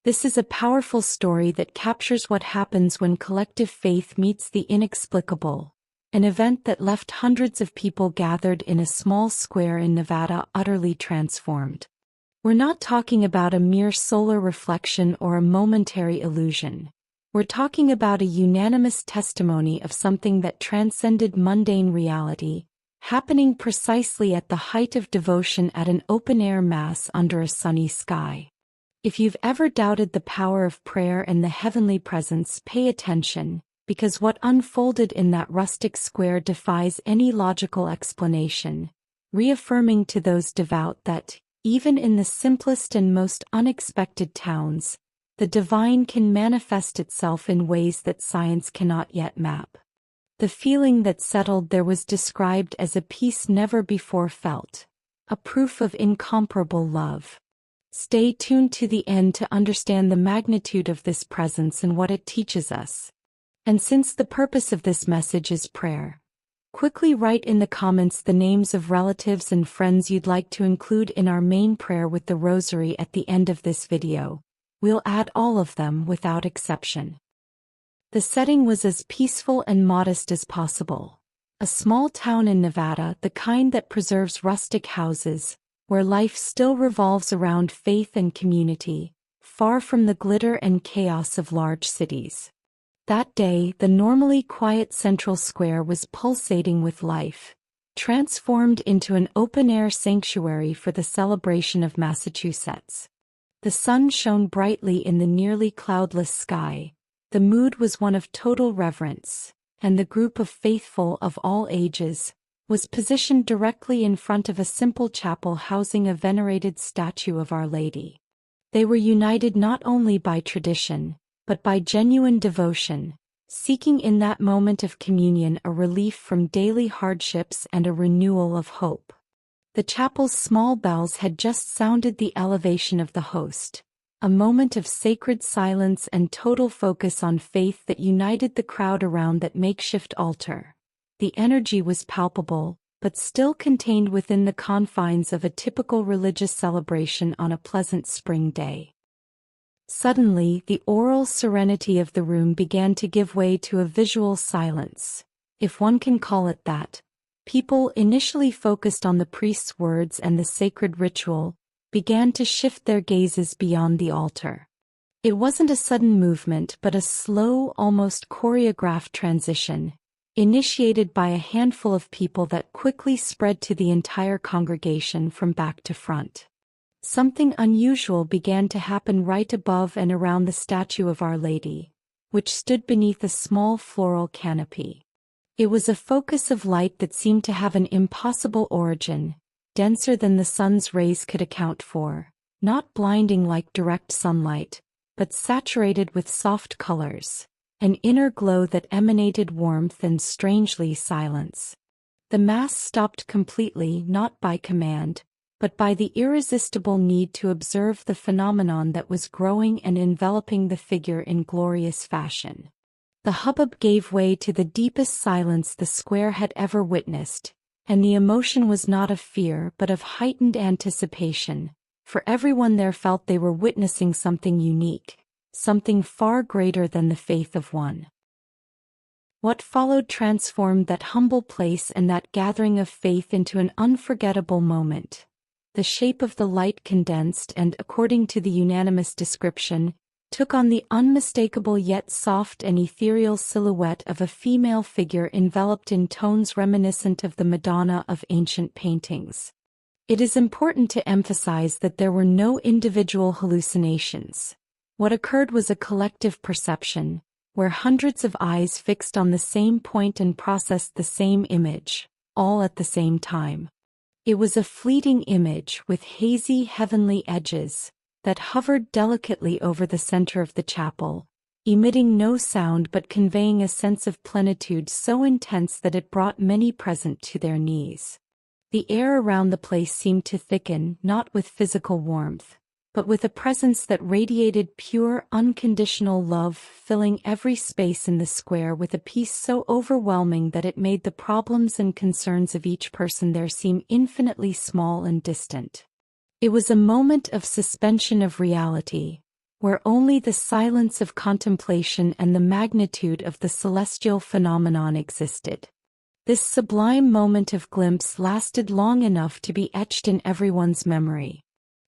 This is a powerful story that captures what happens when collective faith meets the inexplicable, an event that left hundreds of people gathered in a small square in Nevada utterly transformed. We're not talking about a mere solar reflection or a momentary illusion. We're talking about a unanimous testimony of something that transcended mundane reality, happening precisely at the height of devotion at an open-air mass under a sunny sky. If you've ever doubted the power of prayer and the heavenly presence, pay attention, because what unfolded in that rustic square defies any logical explanation, reaffirming to those devout that, even in the simplest and most unexpected towns, the divine can manifest itself in ways that science cannot yet map. The feeling that settled there was described as a peace never before felt, a proof of incomparable love. Stay tuned to the end to understand the magnitude of this presence and what it teaches us. And since the purpose of this message is prayer, quickly write in the comments the names of relatives and friends you'd like to include in our main prayer with the rosary at the end of this video. We'll add all of them without exception. The setting was as peaceful and modest as possible. A small town in Nevada, the kind that preserves rustic houses, where life still revolves around faith and community, far from the glitter and chaos of large cities. That day, the normally quiet central square was pulsating with life, transformed into an open-air sanctuary for the celebration of Massachusetts. The sun shone brightly in the nearly cloudless sky. The mood was one of total reverence, and the group of faithful of all ages was positioned directly in front of a simple chapel housing a venerated statue of Our Lady. They were united not only by tradition, but by genuine devotion, seeking in that moment of communion a relief from daily hardships and a renewal of hope. The chapel's small bells had just sounded the elevation of the host, a moment of sacred silence and total focus on faith that united the crowd around that makeshift altar. The energy was palpable, but still contained within the confines of a typical religious celebration on a pleasant spring day. Suddenly, the aural serenity of the room began to give way to a visual silence, if one can call it that. People, initially focused on the priest's words and the sacred ritual, began to shift their gazes beyond the altar. It wasn't a sudden movement but a slow, almost choreographed transition, initiated by a handful of people that quickly spread to the entire congregation from back to front. Something unusual began to happen right above and around the statue of Our Lady, which stood beneath a small floral canopy. It was a focus of light that seemed to have an impossible origin, denser than the sun's rays could account for, not blinding like direct sunlight, but saturated with soft colors, an inner glow that emanated warmth and strangely silence. The mass stopped completely, not by command, but by the irresistible need to observe the phenomenon that was growing and enveloping the figure in glorious fashion. The hubbub gave way to the deepest silence the square had ever witnessed, and the emotion was not of fear but of heightened anticipation, for everyone there felt they were witnessing something unique, something far greater than the faith of one. What followed transformed that humble place and that gathering of faith into an unforgettable moment. The shape of the light condensed and, according to the unanimous description, took on the unmistakable yet soft and ethereal silhouette of a female figure enveloped in tones reminiscent of the Madonna of ancient paintings. It is important to emphasize that there were no individual hallucinations. What occurred was a collective perception, where hundreds of eyes fixed on the same point and processed the same image, all at the same time. It was a fleeting image with hazy heavenly edges that hovered delicately over the center of the chapel, emitting no sound but conveying a sense of plenitude so intense that it brought many present to their knees. The air around the place seemed to thicken, not with physical warmth, but with a presence that radiated pure, unconditional love, filling every space in the square with a peace so overwhelming that it made the problems and concerns of each person there seem infinitely small and distant. It was a moment of suspension of reality, where only the silence of contemplation and the magnitude of the celestial phenomenon existed. This sublime moment of glimpse lasted long enough to be etched in everyone's memory.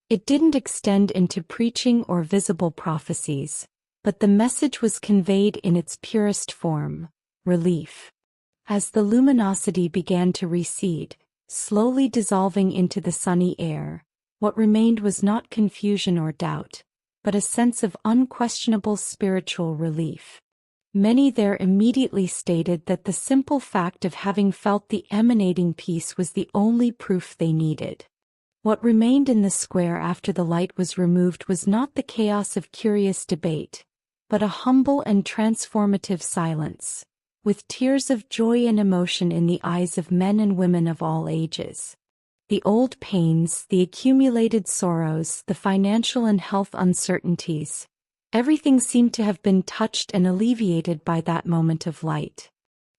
It didn't extend into preaching or visible prophecies, but the message was conveyed in its purest form: relief. As the luminosity began to recede, slowly dissolving into the sunny air, what remained was not confusion or doubt, but a sense of unquestionable spiritual relief. Many there immediately stated that the simple fact of having felt the emanating peace was the only proof they needed. What remained in the square after the light was removed was not the chaos of curious debate, but a humble and transformative silence, with tears of joy and emotion in the eyes of men and women of all ages. The old pains, the accumulated sorrows, the financial and health uncertainties, everything seemed to have been touched and alleviated by that moment of light.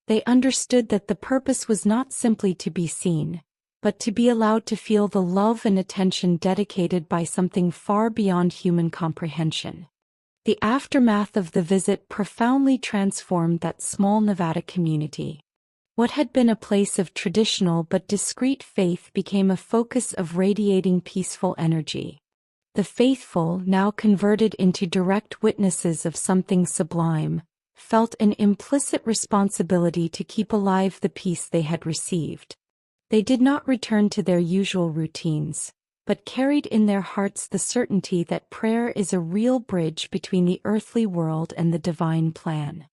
They understood that the purpose was not simply to be seen, but to be allowed to feel the love and attention dedicated by something far beyond human comprehension. The aftermath of the visit profoundly transformed that small Nevada community. What had been a place of traditional but discreet faith became a focus of radiating peaceful energy. The faithful, now converted into direct witnesses of something sublime, felt an implicit responsibility to keep alive the peace they had received. They did not return to their usual routines, but carried in their hearts the certainty that prayer is a real bridge between the earthly world and the divine plan.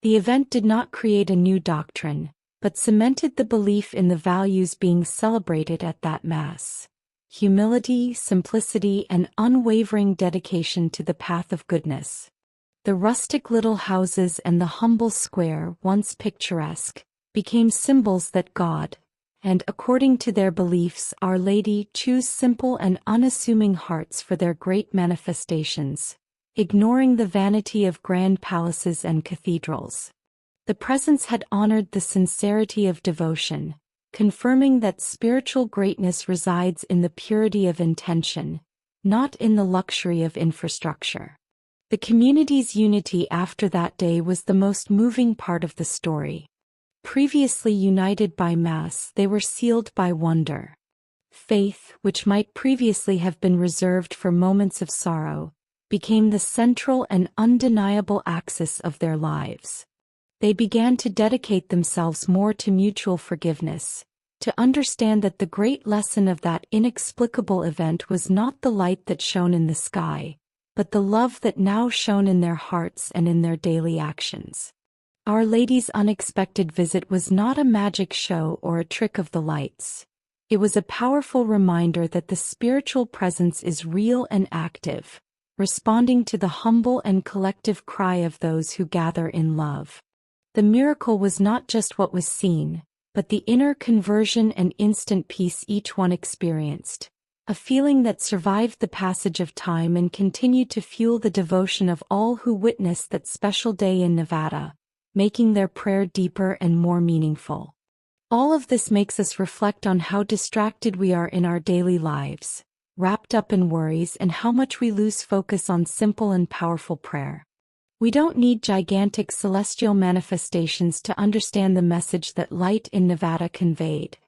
The event did not create a new doctrine, but cemented the belief in the values being celebrated at that Mass: humility, simplicity, and unwavering dedication to the path of goodness. The rustic little houses and the humble square, once picturesque, became symbols that God, and according to their beliefs, Our Lady, choose simple and unassuming hearts for their great manifestations, ignoring the vanity of grand palaces and cathedrals. The presence had honored the sincerity of devotion, confirming that spiritual greatness resides in the purity of intention, not in the luxury of infrastructure. The community's unity after that day was the most moving part of the story. Previously united by Mass, they were sealed by wonder. Faith, which might previously have been reserved for moments of sorrow, became the central and undeniable axis of their lives. They began to dedicate themselves more to mutual forgiveness, to understand that the great lesson of that inexplicable event was not the light that shone in the sky, but the love that now shone in their hearts and in their daily actions. Our Lady's unexpected visit was not a magic show or a trick of the lights. It was a powerful reminder that the spiritual presence is real and active, responding to the humble and collective cry of those who gather in love. The miracle was not just what was seen, but the inner conversion and instant peace each one experienced, a feeling that survived the passage of time and continued to fuel the devotion of all who witnessed that special day in Nevada, making their prayer deeper and more meaningful. All of this makes us reflect on how distracted we are in our daily lives, wrapped up in worries, and how much we lose focus on simple and powerful prayer. We don't need gigantic celestial manifestations to understand the message that Light in Nevada conveyed,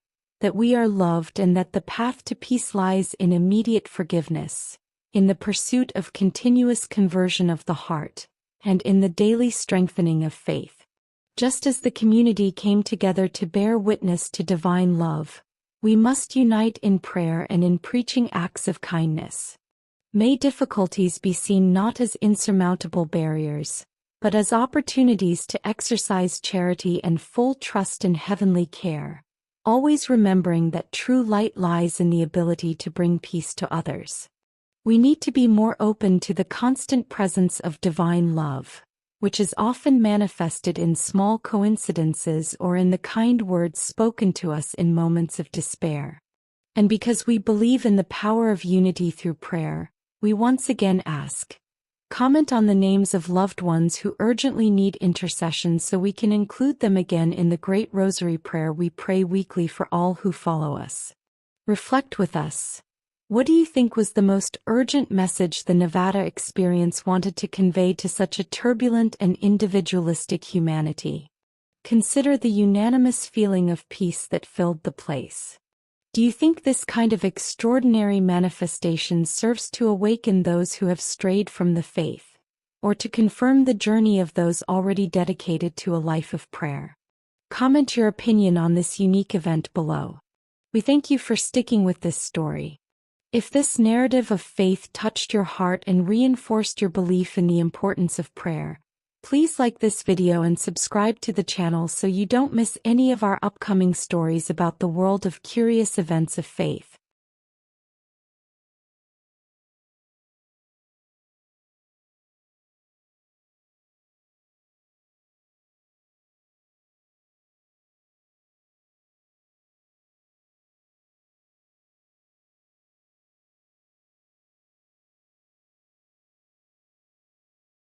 that we are loved and that the path to peace lies in immediate forgiveness, in the pursuit of continuous conversion of the heart, and in the daily strengthening of faith. Just as the community came together to bear witness to divine love, we must unite in prayer and in preaching acts of kindness. May difficulties be seen not as insurmountable barriers, but as opportunities to exercise charity and full trust in heavenly care, always remembering that true light lies in the ability to bring peace to others. We need to be more open to the constant presence of divine love, which is often manifested in small coincidences or in the kind words spoken to us in moments of despair. And because we believe in the power of unity through prayer, we once again ask, comment on the names of loved ones who urgently need intercession so we can include them again in the Great Rosary prayer we pray weekly for all who follow us. Reflect with us. What do you think was the most urgent message the Nevada experience wanted to convey to such a turbulent and individualistic humanity? Consider the unanimous feeling of peace that filled the place. Do you think this kind of extraordinary manifestation serves to awaken those who have strayed from the faith, or to confirm the journey of those already dedicated to a life of prayer? Comment your opinion on this unique event below. We thank you for sticking with this story. If this narrative of faith touched your heart and reinforced your belief in the importance of prayer, please like this video and subscribe to the channel so you don't miss any of our upcoming stories about the world of curious events of faith.